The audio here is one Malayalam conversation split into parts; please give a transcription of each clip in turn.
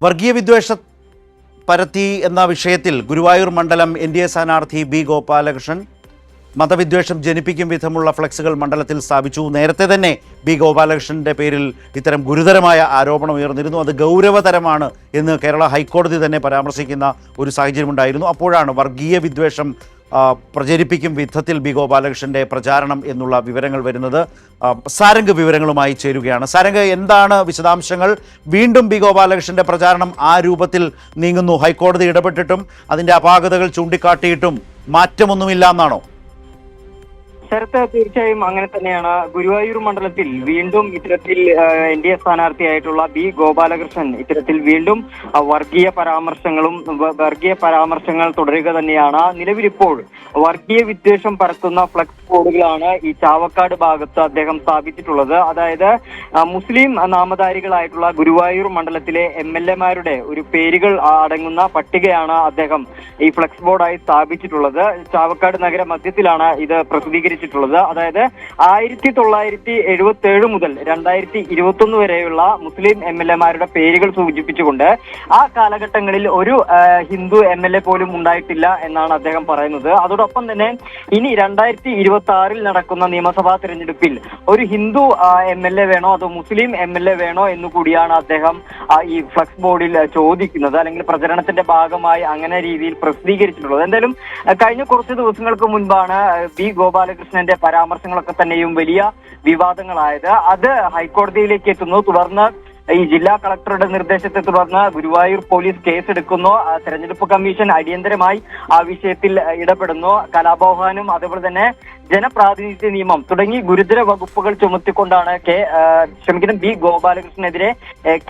വർഗീയ വിദ്വേഷ പരത്തി എന്ന വിഷയത്തിൽ ഗുരുവായൂർ മണ്ഡലം NDA സ്ഥാനാർത്ഥി ബി ഗോപാലകൃഷ്ണൻ മതവിദ്വേഷം ജനിപ്പിക്കും വിധമുള്ള ഫ്ലെക്സുകൾ മണ്ഡലത്തിൽ സ്ഥാപിച്ചു. നേരത്തെ തന്നെ ബി ഗോപാലകൃഷ്ണൻ്റെ പേരിൽ ഇത്തരം ഗുരുതരമായ ആരോപണം ഉയർന്നിരുന്നു. അത് ഗൗരവതരമാണ് എന്ന് കേരള ഹൈക്കോടതി തന്നെ പരാമർശിക്കുന്ന ഒരു സാഹചര്യമുണ്ടായിരുന്നു. അപ്പോഴാണ് വർഗീയ വിദ്വേഷം പ്രചരിപ്പിക്കും വിധത്തിൽ ബി ഗോപാലകൃഷ്ണൻ്റെ പ്രചാരണം എന്നുള്ള വിവരങ്ങൾ വരുന്നത്. സാരംഗ് വിവരങ്ങളുമായി ചേരുകയാണ്. സാരംഗ്, എന്താണ് വിശദാംശങ്ങൾ? വീണ്ടും ബി ഗോപാലകൃഷ്ണൻ്റെ പ്രചാരണം ആ രൂപത്തിൽ നീങ്ങുന്നു. ഹൈക്കോടതി ഇടപെട്ടിട്ടും അതിൻ്റെ അപാകതകൾ ചൂണ്ടിക്കാട്ടിയിട്ടും മാറ്റമൊന്നുമില്ല എന്നാണോ? ശരത്ത്, തീർച്ചയായും അങ്ങനെ തന്നെയാണ്. ഗുരുവായൂർ മണ്ഡലത്തിൽ വീണ്ടും ഇത്തരത്തിൽ NDA സ്ഥാനാർത്ഥിയായിട്ടുള്ള ബി ഗോപാലകൃഷ്ണൻ ഇത്തരത്തിൽ വീണ്ടും വർഗീയ പരാമർശങ്ങൾ തുടരുക തന്നെയാണ്. നിലവിലിപ്പോൾ വർഗീയ വിദ്വേഷം പരത്തുന്ന ഫ്ലക്സ് ബോർഡുകളാണ് ഈ ചാവക്കാട് ഭാഗത്ത് അദ്ദേഹം സ്ഥാപിച്ചിട്ടുള്ളത്. അതായത് മുസ്ലിം നാമധാരികളായിട്ടുള്ള ഗുരുവായൂർ മണ്ഡലത്തിലെ MLA-മാരുടെ ഒരു പേരുകൾ അടങ്ങുന്ന പട്ടികയാണ് അദ്ദേഹം ഈ ഫ്ലക്സ് ബോർഡായി സ്ഥാപിച്ചിട്ടുള്ളത്. ചാവക്കാട് നഗര മധ്യത്തിലാണ് ഇത് പ്രസിദ്ധീകരിച്ചിട്ടുള്ളത്. അതായത് 1977 മുതൽ 2021 വരെയുള്ള മുസ്ലിം MLA-മാരുടെ പേരുകൾ സൂചിപ്പിച്ചുകൊണ്ട് ആ കാലഘട്ടങ്ങളിൽ ഒരു ഹിന്ദു MLA പോലും ഉണ്ടായിട്ടില്ല എന്നാണ് അദ്ദേഹം പറയുന്നത്. അതോടൊപ്പം തന്നെ ഇനി 2026 നടക്കുന്ന നിയമസഭാ തെരഞ്ഞെടുപ്പിൽ ഒരു ഹിന്ദു MLA വേണോ അതോ മുസ്ലിം MLA വേണോ എന്ന് കൂടിയാണ് അദ്ദേഹം ഈ ഫ്ലക്സ് ബോർഡിൽ ചോദിക്കുന്നത്, അല്ലെങ്കിൽ പ്രചരണത്തിന്റെ ഭാഗമായി അങ്ങനെ രീതിയിൽ പ്രസിദ്ധീകരിച്ചിട്ടുള്ളത്. എന്തായാലും കഴിഞ്ഞ കുറച്ച് ദിവസങ്ങൾക്ക് മുൻപാണ് ബി ഗോപാലകൃഷ്ണന്റെ പരാമർശങ്ങളൊക്കെ തന്നെയും വലിയ വിവാദങ്ങളായത്. അത് ഹൈക്കോടതിയിലേക്ക് എത്തുന്നു. തുടർന്ന് ഈ ജില്ലാ കളക്ടറുടെ നിർദ്ദേശത്തെ തുടർന്ന് ഗുരുവായൂർ പോലീസ് കേസെടുക്കുന്നു. തെരഞ്ഞെടുപ്പ് കമ്മീഷൻ അടിയന്തരമായി ആ വിഷയത്തിൽ ഇടപെടുന്നു. കലാപാഹ്വാനം, അതുപോലെ തന്നെ ജനപ്രാതിനിധ്യ നിയമം തുടങ്ങി ഗുരുതര വകുപ്പുകൾ ചുമത്തിക്കൊണ്ടാണ് ബി ഗോപാലകൃഷ്ണനെതിരെ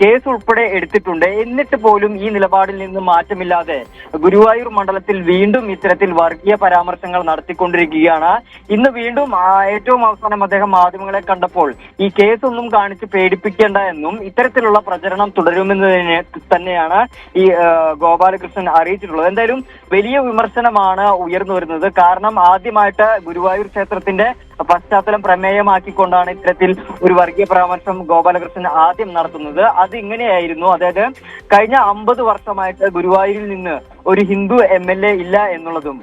കേസ് ഉൾപ്പെടെ എടുത്തിട്ടുണ്ട്. എന്നിട്ട് പോലും ഈ നിലപാടിൽ നിന്ന് മാറ്റമില്ലാതെ ഗുരുവായൂർ മണ്ഡലത്തിൽ വീണ്ടും ഇത്തരത്തിൽ വർഗീയ പരാമർശങ്ങൾ നടത്തിക്കൊണ്ടിരിക്കുകയാണ്. ഇന്ന് വീണ്ടും ഏറ്റവും അവസാനം അദ്ദേഹം മാധ്യമങ്ങളെ കണ്ടപ്പോൾ ഈ കേസൊന്നും കാണിച്ച് പേടിപ്പിക്കേണ്ട എന്നും ഇത്തരത്തിലുള്ള പ്രചരണം തുടരുമെന്ന് തന്നെയാണ് ഈ ഗോപാലകൃഷ്ണൻ അറിയിച്ചിട്ടുള്ളത്. എന്തായാലും വലിയ വിമർശനമാണ് ഉയർന്നു വരുന്നത്. കാരണം ആദ്യമായിട്ട് ഗുരുവായൂർ ക്ഷേത്രത്തിന്റെ പശ്ചാത്തലം പ്രമേയമാക്കിക്കൊണ്ടാണ് ഇത്തരത്തിൽ ഒരു വർഗീയ പരാമർശം ഗോപാലകൃഷ്ണൻ ആദ്യം നടത്തുന്നത്. അത് ഇങ്ങനെയായിരുന്നു. അതായത് കഴിഞ്ഞ 50 വർഷമായിട്ട് ഗുരുവായൂരിൽ നിന്ന് ഒരു ഹിന്ദു MLA ഇല്ല എന്നുള്ളതും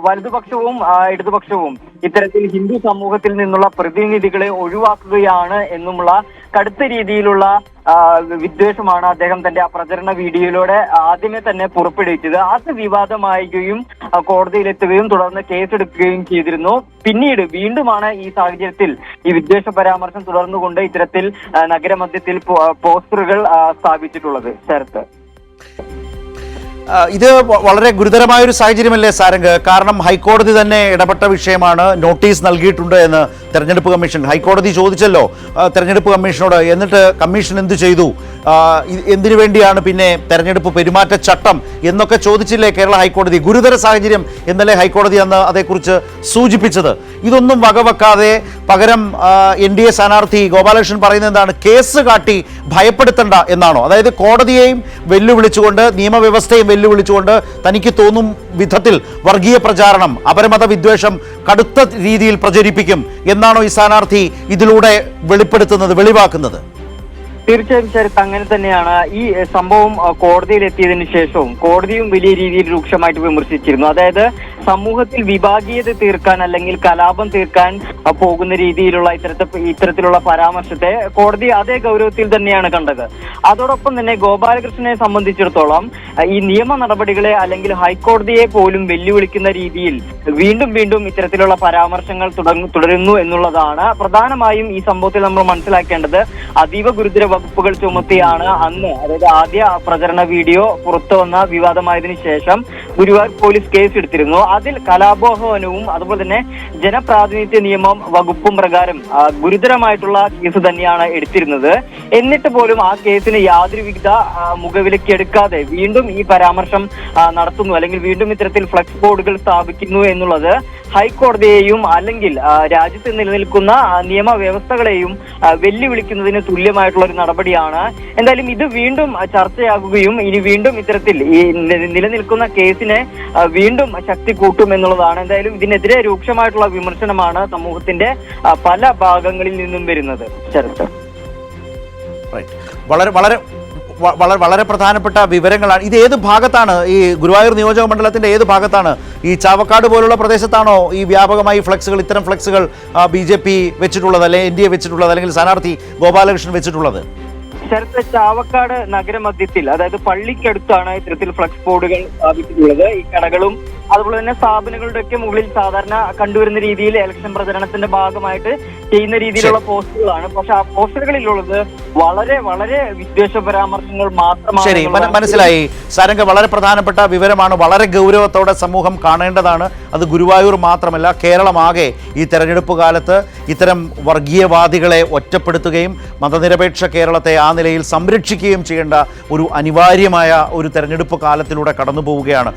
വലതുപക്ഷവും ഇടതുപക്ഷവും ഇത്തരത്തിൽ ഹിന്ദു സമൂഹത്തിൽ നിന്നുള്ള പ്രതിനിധികളെ ഒഴിവാക്കുകയാണ് എന്നുമുള്ള കടുത്ത രീതിയിലുള്ള വിദ്വേഷമാണ് അദ്ദേഹം തന്റെ ആ പ്രചരണ വീഡിയോയിലൂടെ ആദ്യമേ തന്നെ പുറപ്പെടുവിച്ചത്. അത് വിവാദമാവുകയും കോടതിയിലെത്തുകയും തുടർന്ന് കേസെടുക്കുകയും ചെയ്തിരുന്നു. പിന്നീട് വീണ്ടുമാണ് ഈ സാഹചര്യത്തിൽ ഈ വിദ്വേഷ പരാമർശം തുടർന്നുകൊണ്ട് ഇത്തരത്തിൽ നഗരമധ്യത്തിൽ പോസ്റ്ററുകൾ സ്ഥാപിച്ചിട്ടുള്ളത്. ശരത്ത്, ഇത് വളരെ ഗുരുതരമായൊരു സാഹചര്യമല്ലേ സാരംഗ്? കാരണം ഹൈക്കോടതി തന്നെ ഇടപെട്ട വിഷയമാണ്. നോട്ടീസ് നൽകിയിട്ടുണ്ട് എന്ന് തെരഞ്ഞെടുപ്പ് കമ്മീഷൻ. ഹൈക്കോടതി ചോദിച്ചല്ലോ തെരഞ്ഞെടുപ്പ് കമ്മീഷനോട്. എന്നിട്ട് കമ്മീഷൻ എന്തു ചെയ്തു? എന്തിനു വേണ്ടിയാണ് പിന്നെ തെരഞ്ഞെടുപ്പ് പെരുമാറ്റച്ചട്ടം എന്നൊക്കെ ചോദിച്ചില്ലേ കേരള ഹൈക്കോടതി? ഗുരുതര സാഹചര്യം എന്നല്ലേ ഹൈക്കോടതി അന്ന് അതേക്കുറിച്ച് സൂചിപ്പിച്ചത്? ഇതൊന്നും വകവെക്കാതെ പകരം NDA സ്ഥാനാർത്ഥി ഗോപാലകൃഷ്ണൻ പറയുന്നത് എന്താണ്? കേസ് കാട്ടി ഭയപ്പെടുത്തണ്ട എന്നാണോ? അതായത് കോടതിയെയും വെല്ലുവിളിച്ചുകൊണ്ട്, നിയമവ്യവസ്ഥയും വെല്ലുവിളിച്ചുകൊണ്ട് തനിക്ക് തോന്നും വിധത്തിൽ വർഗീയ പ്രചാരണം, അപരമത വിദ്വേഷം കടുത്ത രീതിയിൽ പ്രചരിപ്പിക്കും എന്നാണോ ഈ സ്ഥാനാർത്ഥി ഇതിലൂടെ വെളിവാക്കുന്നത്? തീർച്ചയായും ശരത്ത്, അങ്ങനെ തന്നെയാണ്. ഈ സംഭവം കോടതിയിൽ എത്തിയതിനു ശേഷവും കോടതിയും വലിയ രീതിയിൽ രൂക്ഷമായിട്ട് വിമർശിച്ചിരുന്നു. അതായത് സമൂഹത്തിൽ വിഭാഗീയത തീർക്കാൻ അല്ലെങ്കിൽ കലാപം തീർക്കാൻ പോകുന്ന രീതിയിലുള്ള ഇത്തരത്തിലുള്ള പരാമർശത്തെ കോടതി അതേ ഗൗരവത്തിൽ തന്നെയാണ് കണ്ടത്. അതോടൊപ്പം തന്നെ ഗോപാലകൃഷ്ണനെ സംബന്ധിച്ചിടത്തോളം ഈ നിയമ നടപടികളെ അല്ലെങ്കിൽ ഹൈക്കോടതിയെ പോലും വെല്ലുവിളിക്കുന്ന രീതിയിൽ വീണ്ടും ഇത്തരത്തിലുള്ള പരാമർശങ്ങൾ തുടരുന്നു എന്നുള്ളതാണ് പ്രധാനമായും ഈ സംഭവത്തിൽ നമ്മൾ മനസ്സിലാക്കേണ്ടത്. അതീവ ഗുരുതര വകുപ്പുകൾ ചുമത്തിയാണ് അന്ന്, അതായത് ആദ്യ പ്രചരണ വീഡിയോ പുറത്തു വന്ന വിവാദമായതിനു ശേഷം ഗുരുവായൂർ പോലീസ് കേസ് എടുത്തിരുന്നു. അതിൽ കലാപാഹ്വാനവും അതുപോലെ തന്നെ ജനപ്രാതിനിധ്യ നിയമം വകുപ്പും പ്രകാരം ഗുരുതരമായിട്ടുള്ള കേസ് തന്നെയാണ് എടുത്തിരുന്നത്. എന്നിട്ട് പോലും ആ കേസിന് യാതൊരുവിധ മുഖവിലക്കെടുക്കാതെ വീണ്ടും ഈ പരാമർശം നടത്തുന്നു, അല്ലെങ്കിൽ വീണ്ടും ഇത്തരത്തിൽ ഫ്ലക്സ് ബോർഡുകൾ സ്ഥാപിക്കുന്നു എന്നുള്ളത് ഹൈക്കോടതിയെയും അല്ലെങ്കിൽ രാജ്യത്ത് നിലനിൽക്കുന്ന നിയമവ്യവസ്ഥകളെയും വെല്ലുവിളിക്കുന്നതിന് തുല്യമായിട്ടുള്ള ഒരു നടപടിയാണ്. എന്തായാലും ഇത് വീണ്ടും ചർച്ചയാകുകയും ഇനി വീണ്ടും ഇത്തരത്തിൽ ഈ നിലനിൽക്കുന്ന കേസിനെ വീണ്ടും ശക്തി കൂട്ടും എന്നുള്ളതാണ്. എന്തായാലും ഇതിനെതിരെ രൂക്ഷമായിട്ടുള്ള വിമർശനമാണ് സമൂഹത്തിന്റെ പല ഭാഗങ്ങളിൽ നിന്നും വരുന്നത്. ശരത്ത്, വളരെ വളരെ വളരെ പ്രധാനപ്പെട്ട വിവരങ്ങളാണ്. ഇത് ഏത് ഭാഗത്താണ്, ഈ ഗുരുവായൂർ നിയോജക മണ്ഡലത്തിന്റെ ഏത് ഭാഗത്താണ്? ഈ ചാവക്കാട് പോലുള്ള പ്രദേശത്താണോ ഈ വ്യാപകമായി ഫ്ലെക്സുകൾ, ഇത്തരം ഫ്ലെക്സുകൾ BJP വെച്ചിട്ടുള്ളത്, അല്ലെങ്കിൽ NDA വെച്ചിട്ടുള്ളത്, അല്ലെങ്കിൽ സ്ഥാനാർത്ഥി ഗോപാലകൃഷ്ണൻ വെച്ചിട്ടുള്ളത്? ശരത്ത്, ചാവക്കാട് നഗരമധ്യത്തിൽ, അതായത് പള്ളിക്കടുത്താണ് ഇത്തരത്തിൽ ഫ്ലക്സ് ബോർഡുകൾ സ്ഥാപിച്ചിട്ടുള്ളത്. ഈ കടകളും അതുപോലെ തന്നെ സ്ഥാപനങ്ങളുടെ ഒക്കെ മുകളിൽ സാധാരണ കണ്ടുവരുന്ന രീതിയിൽ ഇലക്ഷൻ പ്രചരണത്തിന്റെ ഭാഗമായിട്ട് ചെയ്യുന്ന രീതിയിലുള്ള പോസ്റ്ററുകളാണ്. പക്ഷെ ആ പോസ്റ്ററുകളിലുള്ളത് വളരെ വളരെ വിദ്വേഷ പരാമർശങ്ങൾ മാത്രമാണ്. ശരി, മനസ്സിലായി സാരംഗ്. വളരെ പ്രധാനപ്പെട്ട വിവരമാണ്, വളരെ ഗൗരവത്തോടെ സമൂഹം കാണേണ്ടതാണ്. അത് ഗുരുവായൂർ മാത്രമല്ല, കേരളമാകെ ഈ തെരഞ്ഞെടുപ്പ് കാലത്ത് ഇത്തരം വർഗീയവാദികളെ ഒറ്റപ്പെടുത്തുകയും മതനിരപേക്ഷ കേരളത്തെ ആ നിലയിൽ സംരക്ഷിക്കുകയും ചെയ്യേണ്ട ഒരു അനിവാര്യമായ ഒരു തെരഞ്ഞെടുപ്പ് കാലത്തിലൂടെ കടന്നു പോവുകയാണ്.